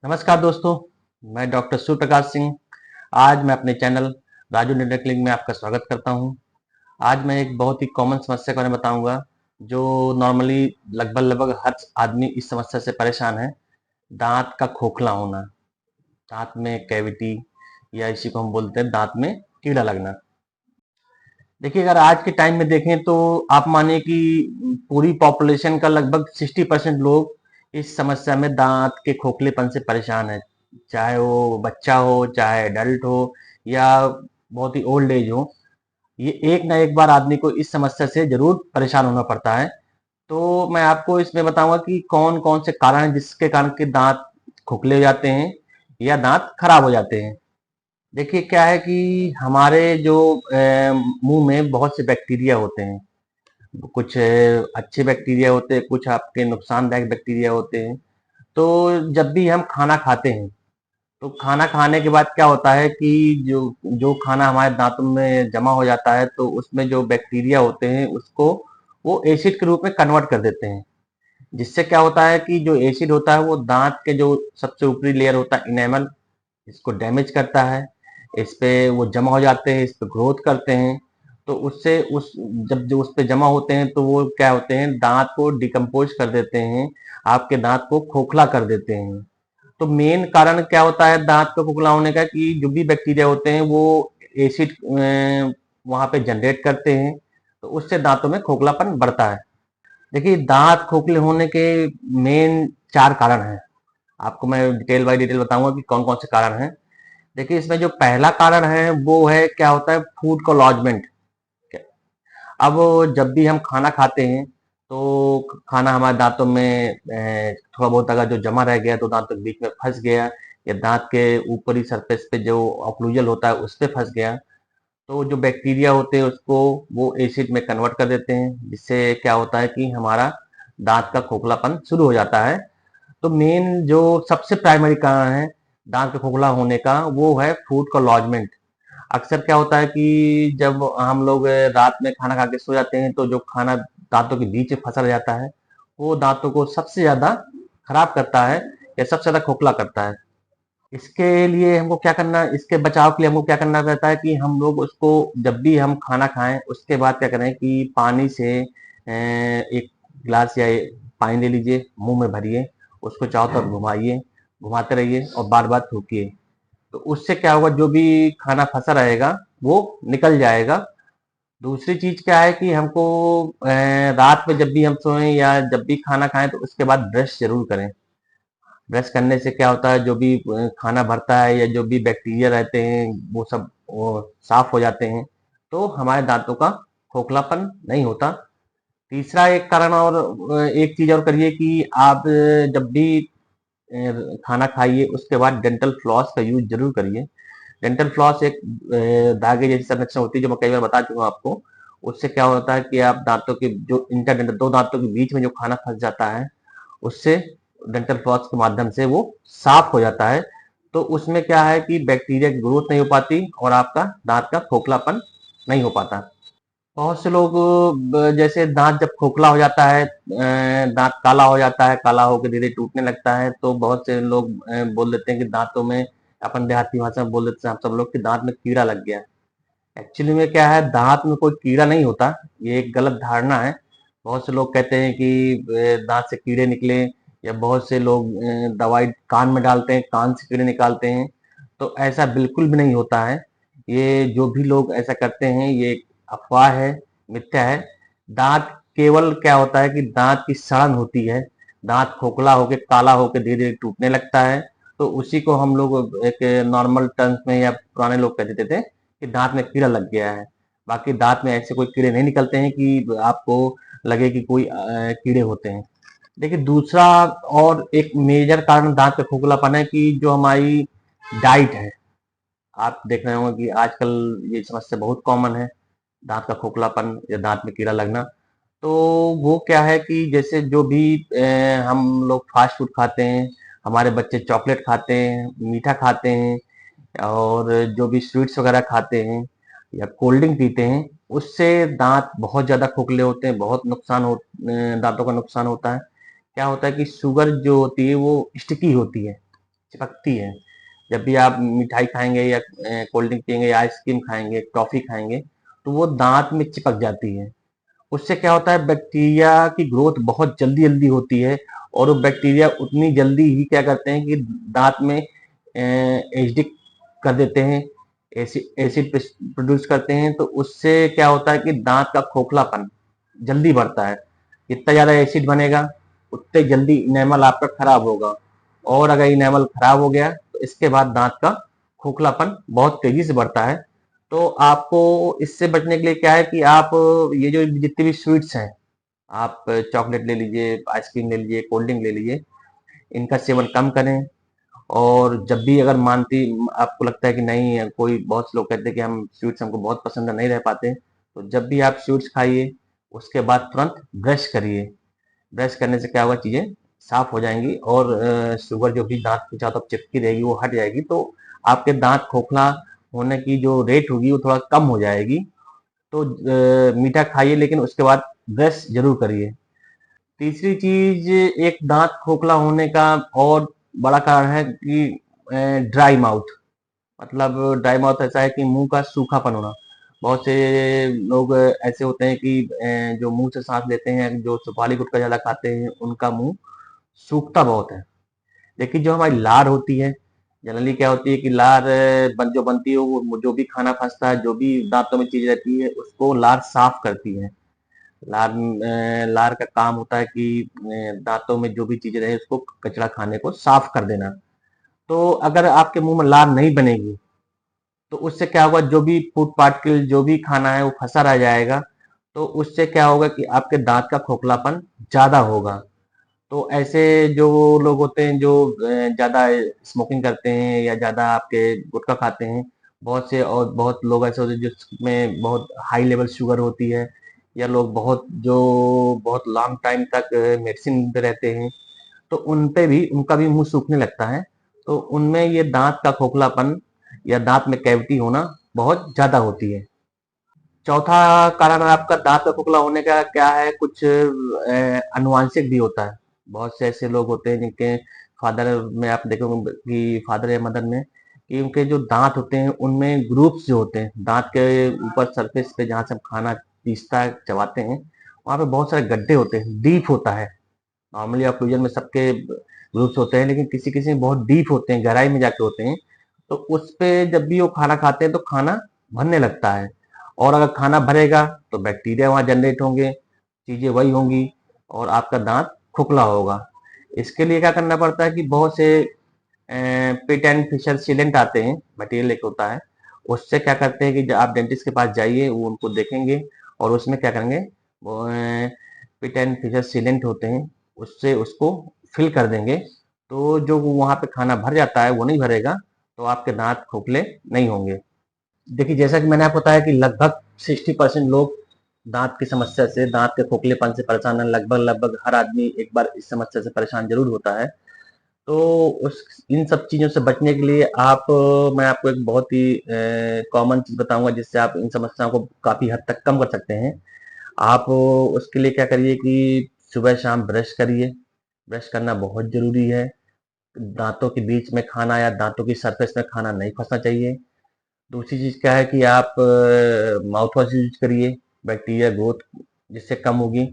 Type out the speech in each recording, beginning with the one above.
नमस्कार दोस्तों, मैं डॉक्टर सूर्य प्रकाश सिंह। आज मैं अपने चैनल राजू डेंटल क्लिनिक में आपका स्वागत करता हूं। आज मैं एक बहुत ही कॉमन समस्या के बारे में बताऊंगा, जो नॉर्मली लगभग हर आदमी इस समस्या से परेशान है। दांत का खोखला होना, दांत में कैविटी, या इसी को हम बोलते हैं दांत में कीड़ा लगना। देखिए, अगर आज के टाइम में देखें तो आप मानिए कि पूरी पॉपुलेशन का लगभग 60% लोग इस समस्या में दांत के खोखलेपन से परेशान है। चाहे वो बच्चा हो, चाहे एडल्ट हो, या बहुत ही ओल्ड एज हो, ये एक ना एक बार आदमी को इस समस्या से जरूर परेशान होना पड़ता है। तो मैं आपको इसमें बताऊंगा कि कौन कौन से कारण हैं जिसके कारण के दांत खोखले हो जाते हैं या दांत खराब हो जाते हैं। देखिए, क्या है कि हमारे जो मुंह में बहुत से बैक्टीरिया होते हैं। कुछ अच्छे बैक्टीरिया होते हैं, कुछ आपके नुकसानदायक बैक्टीरिया होते हैं। तो जब भी हम खाना खाते हैं, तो खाना खाने के बाद क्या होता है कि जो जो खाना हमारे दांतों में जमा हो जाता है, तो उसमें जो बैक्टीरिया होते हैं उसको वो एसिड के रूप में कन्वर्ट कर देते हैं। जिससे क्या होता है कि जो एसिड होता है वो दांत के जो सबसे ऊपरी लेयर होता है इनेमल, इसको डैमेज करता है। इस पे वो जमा हो जाते हैं, इस पे ग्रोथ करते हैं। तो उससे उस जब जो उस पे जमा होते हैं तो वो क्या होते हैं, दांत को डिकम्पोज कर देते हैं, आपके दांत को खोखला कर देते हैं। तो मेन कारण क्या होता है दांत को खोखला होने का, कि जो भी बैक्टीरिया होते हैं वो एसिड वहां पे जनरेट करते हैं। तो उससे दांतों में खोखलापन बढ़ता है। देखिए, दांत खोखले होने के मेन 4 कारण हैं। आपको मैं डिटेल बाय डिटेल बताऊंगा कि कौन कौन से कारण हैं। देखिए, इसमें जो पहला कारण है वो है, क्या होता है, फूड को लॉजमेंट। अब जब भी हम खाना खाते हैं तो खाना हमारे दांतों में थोड़ा बहुत अगर जो जमा रह गया तो दांतों के बीच में फंस गया, या दांत के ऊपरी सरफेस पे जो ऑक्लूजल होता है उस पे फंस गया, तो जो बैक्टीरिया होते हैं उसको वो एसिड में कन्वर्ट कर देते हैं। जिससे क्या होता है कि हमारा दांत का खोखलापन शुरू हो जाता है। तो मेन जो सबसे प्राइमरी कारण है दांत का खोखला होने का वो है फूड का लॉजमेंट। अक्सर क्या होता है कि जब हम लोग रात में खाना खा के सो जाते हैं तो जो खाना दांतों के बीच में फंसा रह जाता है वो दांतों को सबसे ज्यादा खराब करता है, या सबसे ज्यादा खोखला करता है। इसके लिए हमको क्या करना, इसके बचाव के लिए हमको क्या करना रहता है कि हम लोग उसको, जब भी हम खाना खाएं उसके बाद क्या करें कि पानी से एक गिलास या पानी ले लीजिए, मुंह में भरिए, उसको चारों तरफ घुमाइए, घुमाते रहिए और बार बार थूकिए। तो उससे क्या होगा, जो भी खाना फंसा रहेगा वो निकल जाएगा। दूसरी चीज क्या है कि हमको रात में जब भी हम सोएं या जब भी खाना खाएं तो उसके बाद ब्रश जरूर करें। ब्रश करने से क्या होता है, जो भी खाना भरता है या जो भी बैक्टीरिया रहते हैं वो सब साफ हो जाते हैं। तो हमारे दांतों का खोखलापन नहीं होता। तीसरा एक कारण और, एक चीज और करिए कि आप जब भी खाना खाइए उसके बाद डेंटल फ्लॉस का यूज जरूर करिए। डेंटल फ्लॉस एक धागे जैसी संरचना होती है, जो मैं कई बार बता चुका हूँ आपको। उससे क्या होता है कि आप दांतों के जो इंटरडेंटल दो दांतों के बीच में जो खाना फंस जाता है उससे डेंटल फ्लॉस के माध्यम से वो साफ हो जाता है। तो उसमें क्या है कि बैक्टीरिया की ग्रोथ नहीं हो पाती और आपका दांत का खोखलापन नहीं हो पाता। बहुत से लोग जैसे दांत जब खोखला हो जाता है, दांत काला हो जाता है, काला होकर धीरे टूटने लगता है, तो बहुत से लोग बोल देते हैं कि दांतों में, अपन देहाती भाषा में बोल देते हैं हम सब लोग कि दांत में कीड़ा लग गया। एक्चुअली में क्या है, दांत में कोई कीड़ा नहीं होता। ये एक गलत धारणा है। बहुत से लोग कहते हैं कि दांत से कीड़े निकले, या बहुत से लोग दवाई कान में डालते हैं, कान से कीड़े निकालते हैं। तो ऐसा बिल्कुल भी नहीं होता है। ये जो भी लोग ऐसा करते हैं ये एक अफवाह है, मिथ्या है। दांत केवल क्या होता है कि दांत की सड़न होती है, दांत खोखला होकर काला होकर धीरे धीरे टूटने लगता है। तो उसी को हम लोग एक नॉर्मल टर्म्स में या पुराने लोग कह देते थे कि दांत में कीड़ा लग गया है। बाकी दांत में ऐसे कोई कीड़े नहीं निकलते हैं कि आपको लगे कि कोई कीड़े होते हैं। देखिए, दूसरा और एक मेजर कारण दांत का खोखलापन है कि जो हमारी डाइट है। आप देख रहे होंगे कि आजकल ये समस्या बहुत कॉमन है, दांत का खोखलापन या दांत में कीड़ा लगना। तो वो क्या है कि जैसे जो भी हम लोग फास्ट फूड खाते हैं, हमारे बच्चे चॉकलेट खाते हैं, मीठा खाते हैं, और जो भी स्वीट्स वगैरह खाते हैं या कोल्ड ड्रिंक पीते हैं, उससे दांत बहुत ज़्यादा खोखले होते हैं, बहुत दांतों का नुकसान होता है। क्या होता है कि शुगर जो होती है वो स्टिकी होती है, चिपकती है। जब भी आप मिठाई खाएंगे या कोल्ड ड्रिंक पियेंगे या आइसक्रीम खाएंगे, टॉफी खाएंगे, तो वो दांत में चिपक जाती है। उससे क्या होता है, बैक्टीरिया की ग्रोथ बहुत जल्दी जल्दी होती है, और वो बैक्टीरिया उतनी जल्दी ही क्या करते हैं कि दांत में एसिडिक कर देते हैं, एसिड प्रोड्यूस करते हैं। तो उससे क्या होता है कि दांत का खोखलापन जल्दी बढ़ता है। जितना ज़्यादा एसिड बनेगा उतने जल्दी इनेमल आपका खराब होगा, और अगर इनेमल खराब हो गया तो इसके बाद दांत का खोखलापन बहुत तेजी से बढ़ता है। तो आपको इससे बचने के लिए क्या है कि आप ये जो जितने भी स्वीट्स हैं, आप चॉकलेट ले लीजिए, आइसक्रीम ले लीजिए, कोल्ड ड्रिंक ले लीजिए, इनका सेवन कम करें। और जब भी अगर मानती आपको लगता है कि नहीं, कोई बहुत से लोग कहते हैं कि हम स्वीट्स हमको बहुत पसंद है, नहीं रह पाते, तो जब भी आप स्वीट्स खाइए उसके बाद तुरंत ब्रश करिए। ब्रश करने से क्या होगा, चीज़ें साफ हो जाएंगी, और शुगर जो भी दांत के चारों तरफ चिपकी रहेगी वो हट जाएगी। तो आपके दांत खोखला होने की जो रेट होगी वो थोड़ा कम हो जाएगी। तो मीठा खाइए लेकिन उसके बाद ब्रश जरूर करिए। तीसरी चीज, एक दांत खोखला होने का और बड़ा कारण है कि ड्राई माउथ। मतलब ड्राई माउथ ऐसा है कि मुंह का सूखापन होना। बहुत से लोग ऐसे होते हैं कि जो मुंह से सांस लेते हैं, जो सुपारी गुटखा ज्यादा खाते हैं, उनका मुंह सूखता बहुत है। लेकिन जो हमारी लार होती है, जनरली क्या होती है कि लार जो बनती है, वो जो भी खाना फंसता है, जो भी दांतों में चीज रहती है, उसको लार साफ करती है। लार का काम होता है कि दांतों में जो भी चीजें रहे उसको, कचरा खाने को साफ कर देना। तो अगर आपके मुंह में लार नहीं बनेगी तो उससे क्या होगा, जो भी फूड पार्टिकल जो भी खाना है वो फंसा रह जाएगा। तो उससे क्या होगा कि आपके दांत का खोखलापन ज्यादा होगा। तो ऐसे जो लोग होते हैं जो ज्यादा स्मोकिंग करते हैं या ज्यादा आपके गुटखा खाते हैं, बहुत से और बहुत लोग ऐसे होते हैं जिसमें बहुत हाई लेवल शुगर होती है, या लोग बहुत जो बहुत लॉन्ग टाइम तक मेडिसिन पे रहते हैं, तो उन पे भी उनका भी मुंह सूखने लगता है। तो उनमें ये दांत का खोखलापन या दांत में कैविटी होना बहुत ज्यादा होती है। चौथा कारण आपका दांत का खोखला होने का क्या है, कुछ अनुवांशिक भी होता है। बहुत से ऐसे लोग होते हैं जिनके फादर में आप देखोगे कि फादर या मदर में, कि उनके जो दांत होते हैं उनमें ग्रूव्स जो होते हैं दांत के ऊपर सरफेस पे, जहाँ से हम खाना पीसता है चबाते हैं, वहाँ पे बहुत सारे गड्ढे होते हैं, डीप होता है। नॉर्मली ऑक्लूजन में सबके ग्रूव्स होते हैं, लेकिन किसी किसी में बहुत डीप होते हैं, गहराई में जाके होते हैं। तो उस पे जब भी वो खाना खाते हैं तो खाना भरने लगता है, और अगर खाना भरेगा तो बैक्टीरिया वहां जनरेट होंगे, चीजें वही होंगी, और आपका दांत खोखला होगा। इसके लिए क्या करना पड़ता है कि बहुत से पिट एंड फिशर सीलेंट आते हैं, मटेरियल एक होता है। उससे क्या करते हैं कि जब आप डेंटिस्ट के पास जाइए, वो उनको देखेंगे और उसमें क्या करेंगे, वो पिट एंड फिशर सीलेंट होते हैं, उससे उसको फिल कर देंगे। तो जो वहां पे खाना भर जाता है वो नहीं भरेगा, तो आपके दांत खोखले नहीं होंगे। देखिए, जैसा कि मैंने आपको बताया कि लगभग 60% लोग दांत की समस्या से, दांत के खोखलेपन से परेशान है। लगभग लगभग हर आदमी एक बार इस समस्या से परेशान जरूर होता है। तो उस इन सब चीजों से बचने के लिए मैं आपको एक बहुत ही कॉमन चीज बताऊंगा जिससे आप इन समस्याओं को काफी हद तक कम कर सकते हैं। आप उसके लिए क्या करिए कि सुबह शाम ब्रश करिए। ब्रश करना बहुत जरूरी है। दांतों के बीच में खाना या दांतों की सरफेस में खाना नहीं फंसना चाहिए। दूसरी चीज क्या है कि आप माउथ वॉश यूज करिए, बैक्टीरिया ग्रोथ जिससे कम होगी।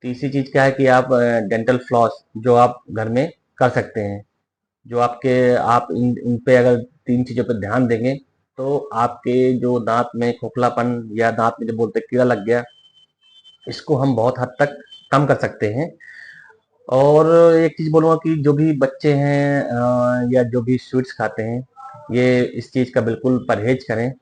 तीसरी चीज क्या है कि आप डेंटल फ्लॉस जो आप घर में कर सकते हैं, जो आपके आप इन पे अगर तीन चीजों पे ध्यान देंगे, तो आपके जो दांत में खोखलापन या दांत में जो बोलते हैं कीड़ा लग गया, इसको हम बहुत हद तक कम कर सकते हैं। और एक चीज बोलूंगा कि जो भी बच्चे हैं या जो भी स्वीट्स खाते हैं, ये इस चीज का बिल्कुल परहेज करें।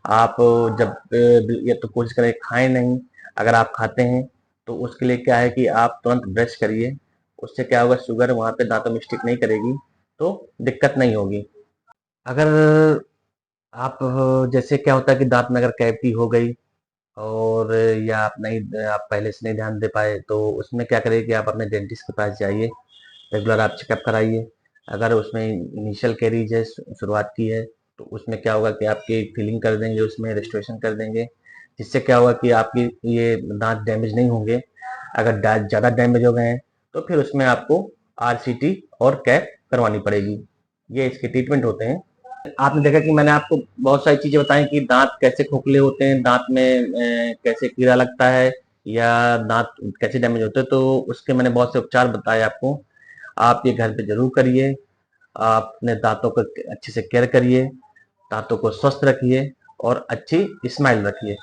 आप जब ये तो कोशिश करें खाएं नहीं। अगर आप खाते हैं तो उसके लिए क्या है कि आप तुरंत ब्रश करिए। उससे क्या होगा, शुगर वहां पे दांतों में स्टिक नहीं करेगी, तो दिक्कत नहीं होगी। अगर आप जैसे क्या होता है कि दांत में अगर कैविटी हो गई, और या आप पहले से नहीं ध्यान दे पाए, तो उसमें क्या करिए कि आप अपने डेंटिस्ट के पास जाइए, रेगुलर आप चेकअप कराइए। अगर उसमें इनिशियल कैरीज है, शुरुआत की है, तो उसमें क्या होगा कि आपकी फिलिंग कर देंगे, उसमें रेस्टोरेशन कर देंगे, जिससे क्या होगा कि आपकी ये दांत डैमेज नहीं होंगे। अगर ज़्यादा डैमेज हो गए हैं तो फिर उसमें आपको आरसीटी और कैप करवानी पड़ेगी। ये इसके ट्रीटमेंट होते हैं। आपने देखा कि मैंने आपको बहुत सारी चीजें बताई कि दांत कैसे खोखले होते हैं, दांत में कैसे कीड़ा लगता है या दांत कैसे डैमेज होते हैं, तो उसके मैंने बहुत से उपचार बताए आपको। आप ये घर पे जरूर करिए। आप अपने दांतों को अच्छे से केयर करिए, दांतों को स्वस्थ रखिए और अच्छी स्माइल रखिए।